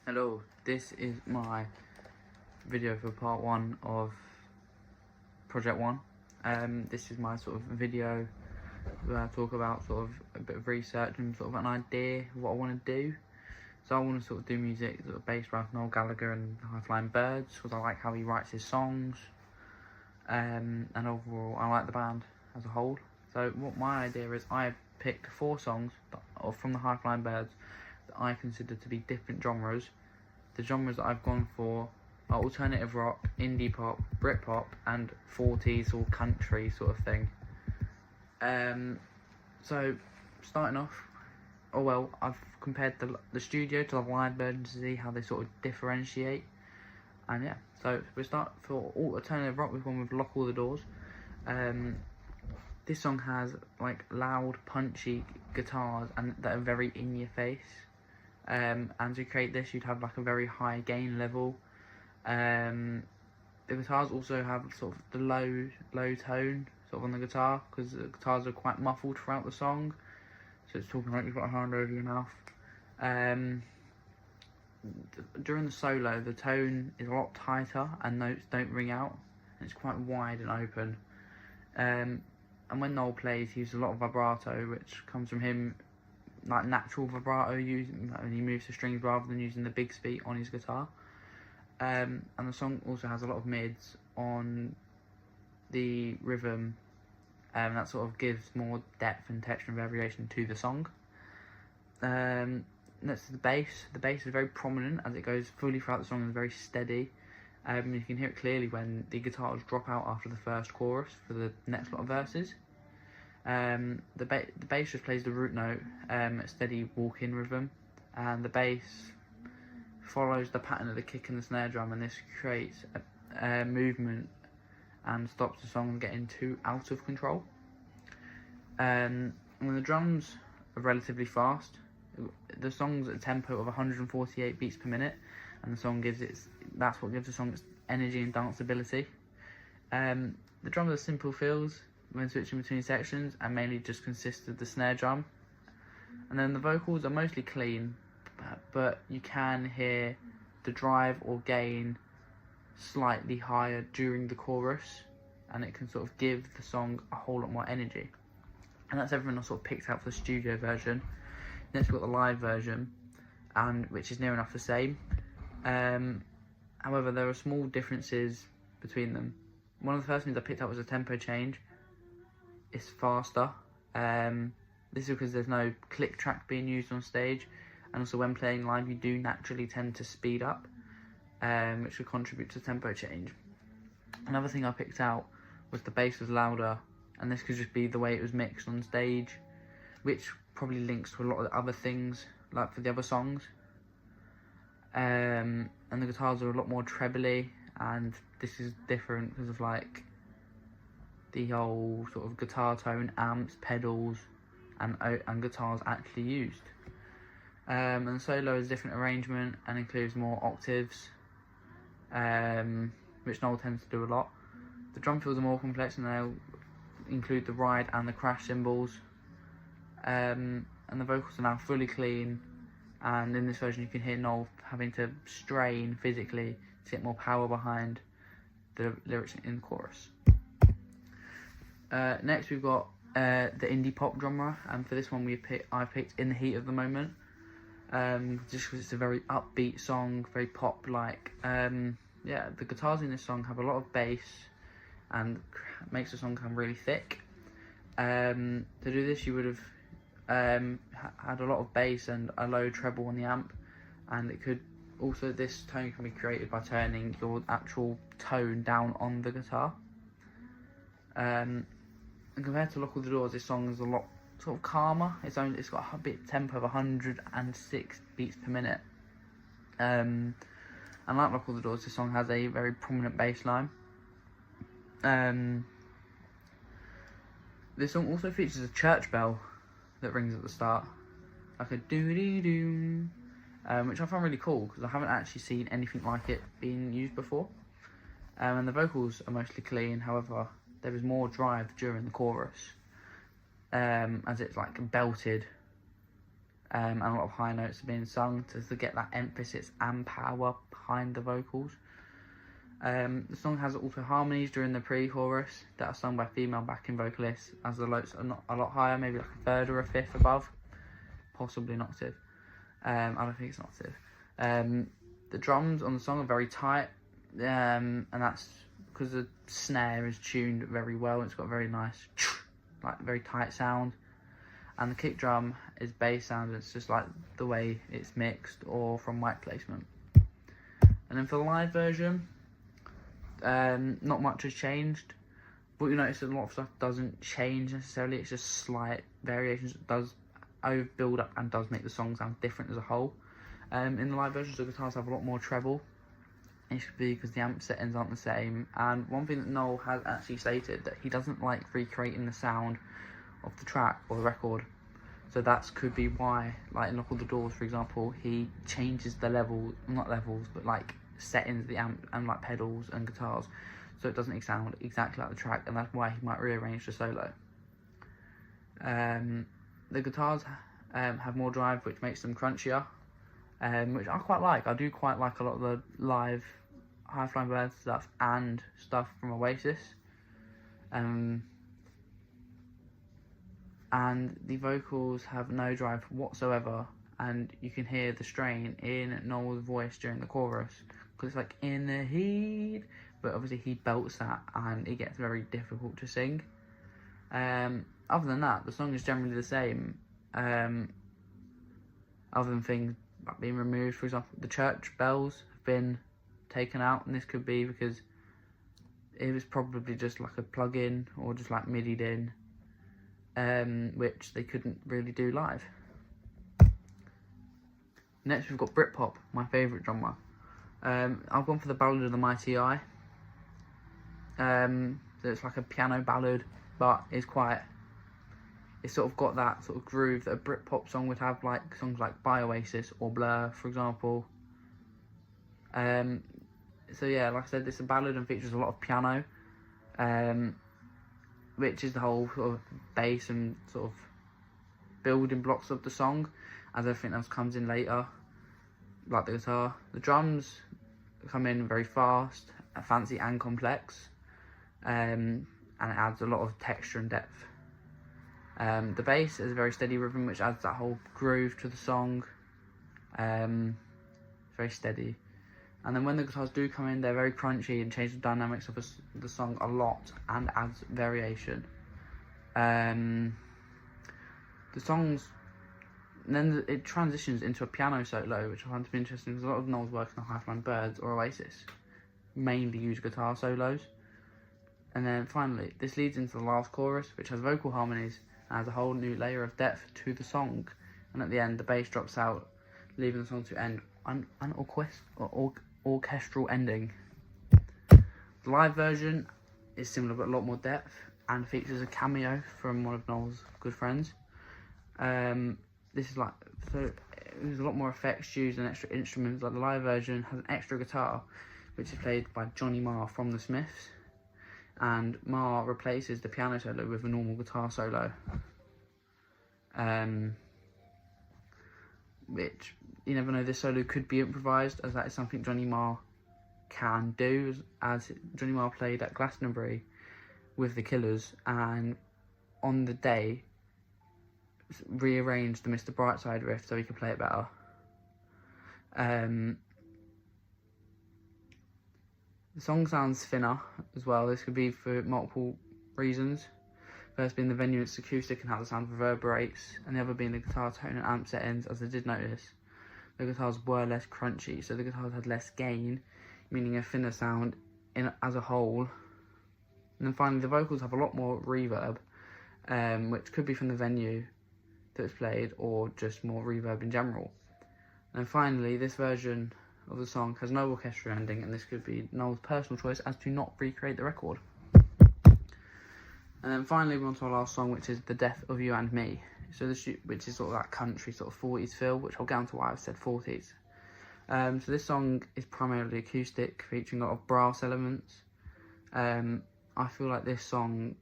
Hello, this is my video for part 1 of Project 1. This is my sort of video where I talk about sort of a bit of research and sort of an idea of what I want to do. So I want to sort of do music sort of based around Noel Gallagher and the High Flying Birds, because I like how he writes his songs, and overall I like the band as a whole. So what my idea is, I picked 4 songs from the High Flying Birds that I consider to be different genres. The genres that I've gone for are alternative rock, indie pop, Britpop, and 40s or country sort of thing. So starting off, I've compared the studio to the live version to see how they sort of differentiate. And yeah, so we start for alternative rock with one with Lock All the Doors. This song has like loud, punchy guitars and that are very in your face. And to create this, you'd have like a very high gain level. The guitars also have sort of the low tone sort of on the guitar, because the guitars are quite muffled throughout the song. So it's talking like you've got a hand over your mouth. During the solo, the tone is a lot tighter and notes don't ring out. It's quite wide and open. And when Noel plays, he uses a lot of vibrato, which comes from him, like natural vibrato, and he moves the strings rather than using the big speed on his guitar. And the song also has a lot of mids on the rhythm, and that sort of gives more depth and texture and variation to the song. Next to the bass. The bass is very prominent as it goes fully throughout the song and is very steady. You can hear it clearly when the guitars drop out after the first chorus for the next lot of verses. The bass just plays the root note, a steady walk-in rhythm, and the bass follows the pattern of the kick and the snare drum, and this creates a movement and stops the song getting too out of control. When the drums are relatively fast, the song's at a tempo of 148 beats per minute, and that's what gives the song its energy and danceability. The drums are simple fills when switching between sections, and mainly just consist of the snare drum. And then the vocals are mostly clean, but you can hear the drive or gain slightly higher during the chorus, and it can sort of give the song a whole lot more energy. And that's everything I sort of picked out for the studio version. Next we've got the live version, which is near enough the same. However, there are small differences between them. One of the first things I picked up was a tempo change. It's faster. This is because there's no click track being used on stage, and also when playing live you do naturally tend to speed up, which would contribute to tempo change. Another thing I picked out was the bass was louder, and this could just be the way it was mixed on stage, which probably links to a lot of the other things like for the other songs. And the guitars are a lot more trebly, and this is different because of like the whole sort of guitar tone, amps, pedals, and guitars actually used. And the solo is a different arrangement and includes more octaves, which Noel tends to do a lot. The drum fills are more complex, and they'll include the ride and the crash cymbals. And the vocals are now fully clean, and in this version you can hear Noel having to strain physically to get more power behind the lyrics in the chorus. Next we've got the indie pop genre, and for this one I picked In the Heat of the Moment, just because it's a very upbeat song, very pop-like. Yeah, the guitars in this song have a lot of bass and makes the song sound really thick. To do this you would have had a lot of bass and a low treble on the amp, and this tone can be created by turning your actual tone down on the guitar. And compared to Lock All the Doors, this song is a lot sort of calmer. It's got a bit tempo of 106 beats per minute. And like Lock All the Doors, this song has a very prominent bass line. This song also features a church bell that rings at the start, like a doo-doo-doo, which I found really cool because I haven't actually seen anything like it being used before. And the vocals are mostly clean, however there is more drive during the chorus, as it's like belted and a lot of high notes are being sung to get that emphasis and power behind the vocals. The song has also harmonies during the pre-chorus that are sung by female backing vocalists, as the notes are not a lot higher, maybe like a third or a fifth above, possibly an octave. I don't think it's an octave. The drums on the song are very tight, and that's because the snare is tuned very well. It's got a very nice, like very tight sound, and the kick drum is bass sound. It's just like the way it's mixed or from mic placement. And then for the live version, not much has changed, but you notice that a lot of stuff doesn't change necessarily. It's just slight variations. It does build up and does make the song sound different as a whole. In the live versions, the guitars have a lot more treble. It should be because the amp settings aren't the same. And one thing that Noel has actually stated, that he doesn't like recreating the sound of the track or the record. So that could be why, like in Knock on the Doors, for example, he changes the not levels, but like settings of the amp and like pedals and guitars, so it doesn't sound exactly like the track, and that's why he might rearrange the solo. The guitars have more drive, which makes them crunchier, which I quite like. I do quite like a lot of the live High Flying Birds stuff and stuff from Oasis. And the vocals have no drive whatsoever, and you can hear the strain in Noel's voice during the chorus, because it's like, in the heat, but obviously he belts that and it gets very difficult to sing. Other than that, the song is generally the same, other than things like being removed. For example, the church bells have been taken out, and this could be because it was probably just like a plug-in or just like MIDI'd in, which they couldn't really do live. Next we've got Britpop, my favourite genre. I've gone for the Ballad of the Mighty Eye. So it's like a piano ballad, but it's sort of got that sort of groove that a Britpop song would have, like songs like by Oasis or Blur, for example. So yeah, like I said, it's a ballad and features a lot of piano, which is the whole sort of bass and sort of building blocks of the song, as everything else comes in later, like the guitar. The drums come in very fast, fancy and complex, and it adds a lot of texture and depth. The bass is a very steady rhythm, which adds that whole groove to the song. Very steady. And then when the guitars do come in, they're very crunchy and change the dynamics of the song a lot and adds variation. The songs, and then it transitions into a piano solo, which I find to be interesting because a lot of Noel's work on High Flying Birds or Oasis mainly use guitar solos. And then finally, this leads into the last chorus, which has vocal harmonies and adds a whole new layer of depth to the song. And at the end, the bass drops out, leaving the song to end an orchestral ending. The live version is similar but a lot more depth and features a cameo from one of Noel's good friends. This is like, so there's a lot more effects used and extra instruments. Like the live version has an extra guitar, which is played by Johnny Marr from the Smiths, and Marr replaces the piano solo with a normal guitar solo, which you never know, this solo could be improvised, as that is something Johnny Marr can do, as Johnny Marr played at Glastonbury with the Killers, and on the day rearranged the Mr. Brightside riff so he could play it better. The song sounds thinner as well. This could be for multiple reasons. First being the venue, it's acoustic and how the sound reverberates, and the other being the guitar tone and amp settings. As I did notice, the guitars were less crunchy, so the guitars had less gain, meaning a thinner sound as a whole. And then finally, the vocals have a lot more reverb, which could be from the venue that it's played, or just more reverb in general. And finally, this version of the song has no orchestra ending, and this could be Noel's personal choice as to not recreate the record. And then finally, we're on to our last song, which is The Death of You and Me. So which is sort of that country sort of 40s feel, which I'll get onto why I've said 40s. So this song is primarily acoustic, featuring a lot of brass elements. I feel like this song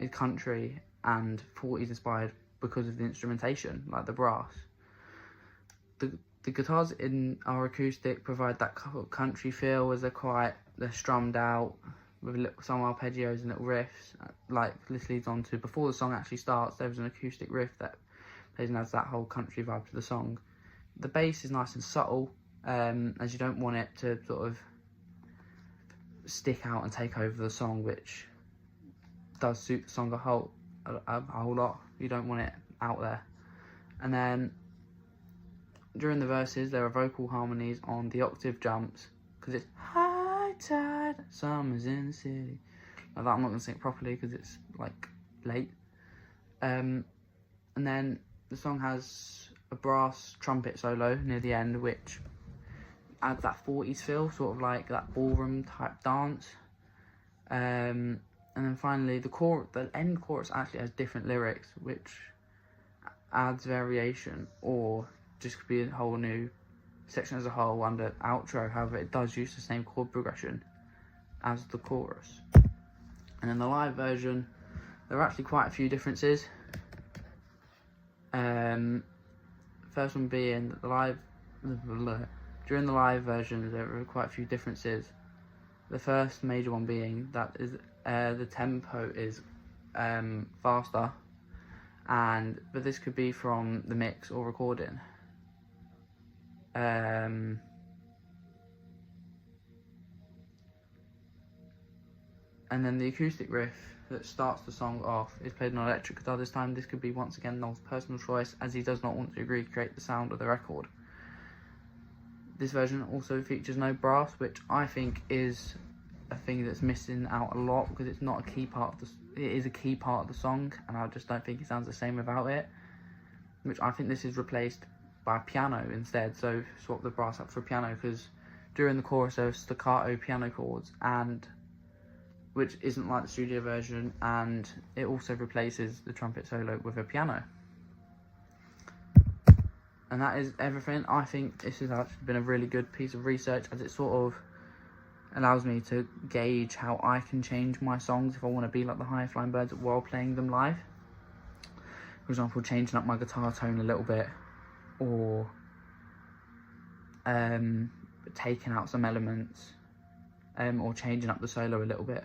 is country and 40s inspired because of the instrumentation, like the brass. The guitars in our acoustic provide that country feel, as they're strummed out with some arpeggios and little riffs. Like this leads on to, before the song actually starts, there's an acoustic riff that plays and adds that whole country vibe to the song. The bass is nice and subtle, as you don't want it to sort of stick out and take over the song, which does suit the song a whole lot. You don't want it out there. And then during the verses, there are vocal harmonies on the octave jumps, because it's high tide, summer's in the city. Like that, I'm not going to sing it properly because it's like late. And then the song has a brass trumpet solo near the end, which adds that 40s feel, sort of like that ballroom type dance. And then finally, the end chorus actually has different lyrics, which adds variation, or just could be a whole new section as a whole under outro. However, it does use the same chord progression as the chorus. And in the live version, there are actually quite a few differences. First one being during the live version, there are quite a few differences. The first major one being that is the tempo is faster, but this could be from the mix or recording. And then the acoustic riff that starts the song off is played on electric guitar this time. This could be once again Noel's personal choice, as he does not want to recreate the sound of the record. This version also features no brass, which I think is a thing that's missing out a lot, because it's not a key part of it is a key part of the song, and I just don't think it sounds the same without it. Which I think this is replaced by piano instead, so swap the brass up for piano, because during the chorus there are staccato piano chords, and which isn't like the studio version, and it also replaces the trumpet solo with a piano. And that is everything. I think this has actually been a really good piece of research, as it sort of allows me to gauge how I can change my songs if I want to be like the High Flying Birds while playing them live. For example, changing up my guitar tone a little bit, or taking out some elements, or changing up the solo a little bit.